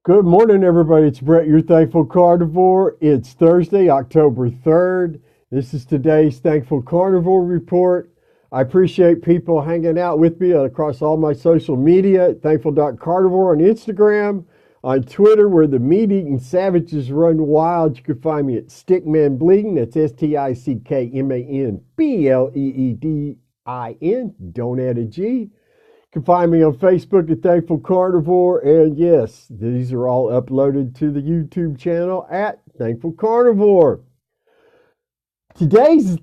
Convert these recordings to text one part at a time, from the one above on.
Good morning, everybody. It's Brett, your Thankful Carnivore. It's Thursday, October 3rd. This is today's Thankful Carnivore Report. I appreciate people hanging out with me across all my social media at thankful.carnivore on Instagram, on Twitter, where the meat-eating savages run wild. You can find me at Stickman Bleeding. That's StickmanBleedin. Don't add a G. You can find me on Facebook at Thankful Carnivore. And yes, these are all uploaded to the YouTube channel at Thankful Carnivore. Today's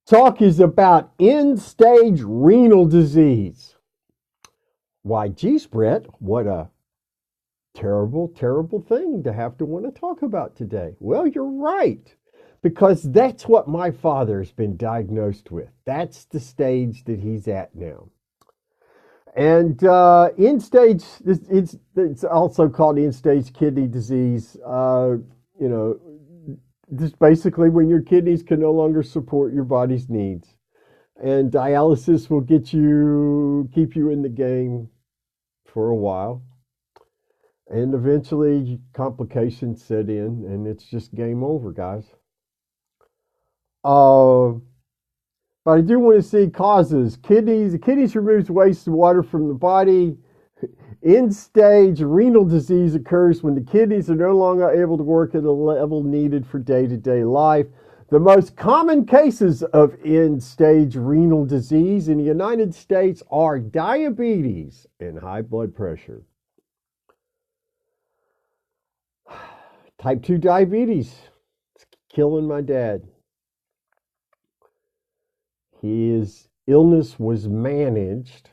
talk is about end-stage renal disease. Why, geez, Brett, what a terrible, terrible thing to have to want to talk about today. Well, you're right, because that's what my father's been diagnosed with. That's the stage that he's at now. And end stage, it's also called end stage kidney disease. Just basically when your kidneys can no longer support your body's needs. And dialysis will keep you in the game for a while. And eventually complications set in and it's just game over, guys. But I do want to see causes. The kidneys removes waste water from the body. End-stage renal disease occurs when the kidneys are no longer able to work at a level needed for day-to-day life. The most common cases of end-stage renal disease in the United States are diabetes and high blood pressure. Type 2 diabetes. It's killing my dad. His illness was managed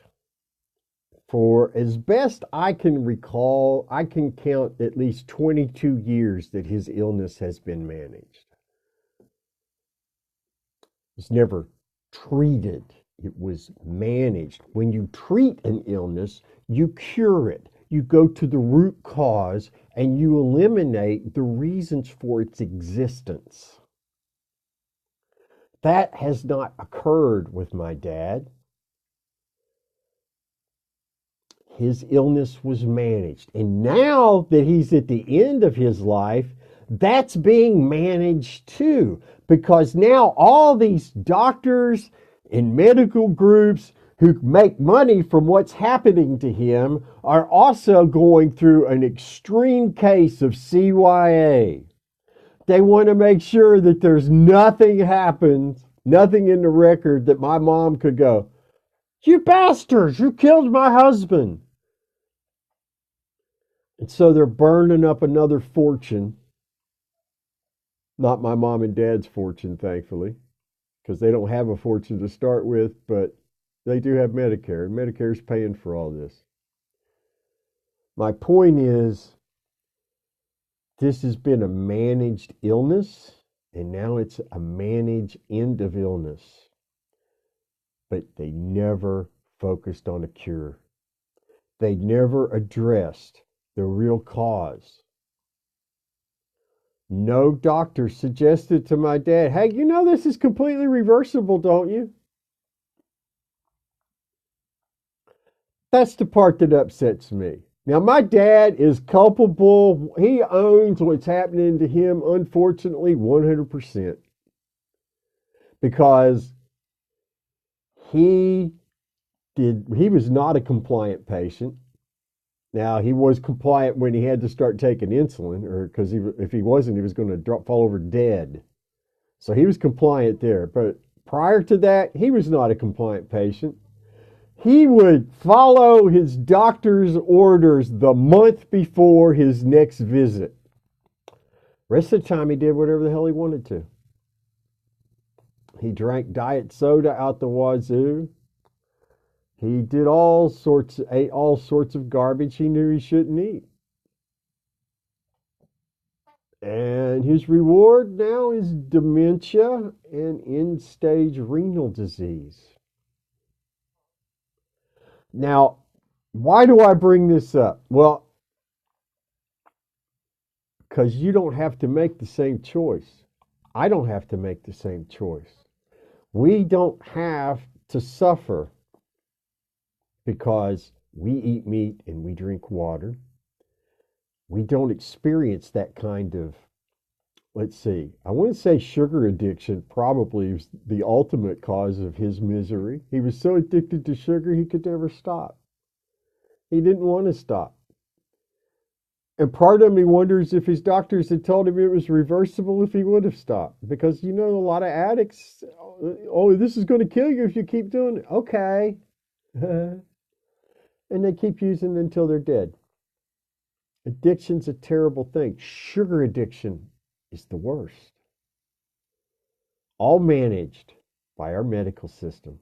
for, as best I can recall, I can count at least 22 years that his illness has been managed. It's never treated, it was managed. When you treat an illness, you cure it. You go to the root cause and you eliminate the reasons for its existence. That has not occurred with my dad. His illness was managed. And now that he's at the end of his life, that's being managed too. Because now all these doctors and medical groups who make money from what's happening to him are also going through an extreme case of CYA. They want to make sure that there's nothing happens, nothing in the record that my mom could go, "You bastards, you killed my husband." And so they're burning up another fortune. Not my mom and dad's fortune, thankfully, because they don't have a fortune to start with, but they do have Medicare, and Medicare's paying for all this. My point is, this has been a managed illness, and now it's a managed end of illness. But they never focused on a cure. They never addressed the real cause. No doctor suggested to my dad, "Hey, you know this is completely reversible, don't you?" That's the part that upsets me. Now, my dad is culpable. He owns what's happening to him, unfortunately, 100%. Because he was not a compliant patient. Now, he was compliant when he had to start taking insulin, or because if he wasn't, he was going to fall over dead. So he was compliant there. But prior to that, he was not a compliant patient. He would follow his doctor's orders the month before his next visit. Rest of the time, he did whatever the hell he wanted to. He drank diet soda out the wazoo. He ate all sorts of garbage he knew he shouldn't eat. And his reward now is dementia and end-stage renal disease. Now, why do I bring this up? Well, because you don't have to make the same choice. I don't have to make the same choice. We don't have to suffer because we eat meat and we drink water. we don't experience that kind of, let's see, I want to say sugar addiction probably is the ultimate cause of his misery. He was so addicted to sugar he could never stop. He didn't want to stop. And part of me wonders if his doctors had told him it was reversible, if he would have stopped. Because, you know, a lot of addicts, oh, this is going to kill you if you keep doing it. Okay. And they keep using it until they're dead. Addiction's a terrible thing. Sugar addiction is the worst. All managed by our medical system.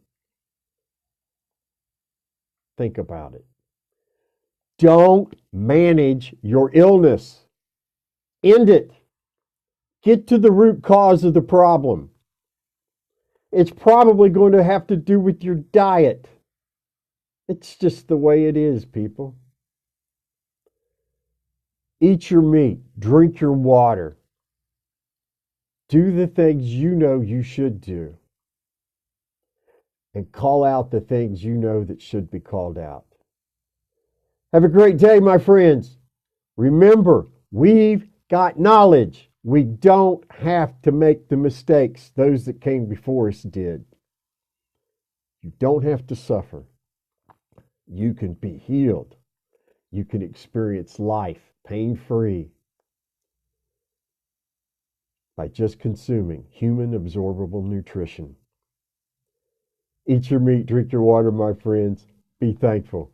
Think about it. Don't manage your illness. End it. Get to the root cause of the problem. It's probably going to have to do with your diet. It's just the way it is, people. Eat your meat. Drink your water. Do the things you know you should do. And call out the things you know that should be called out. Have a great day, my friends. Remember, we've got knowledge. We don't have to make the mistakes those that came before us did. You don't have to suffer. You can be healed. You can experience life pain-free by just consuming human absorbable nutrition. Eat your meat, drink your water, my friends. Be thankful.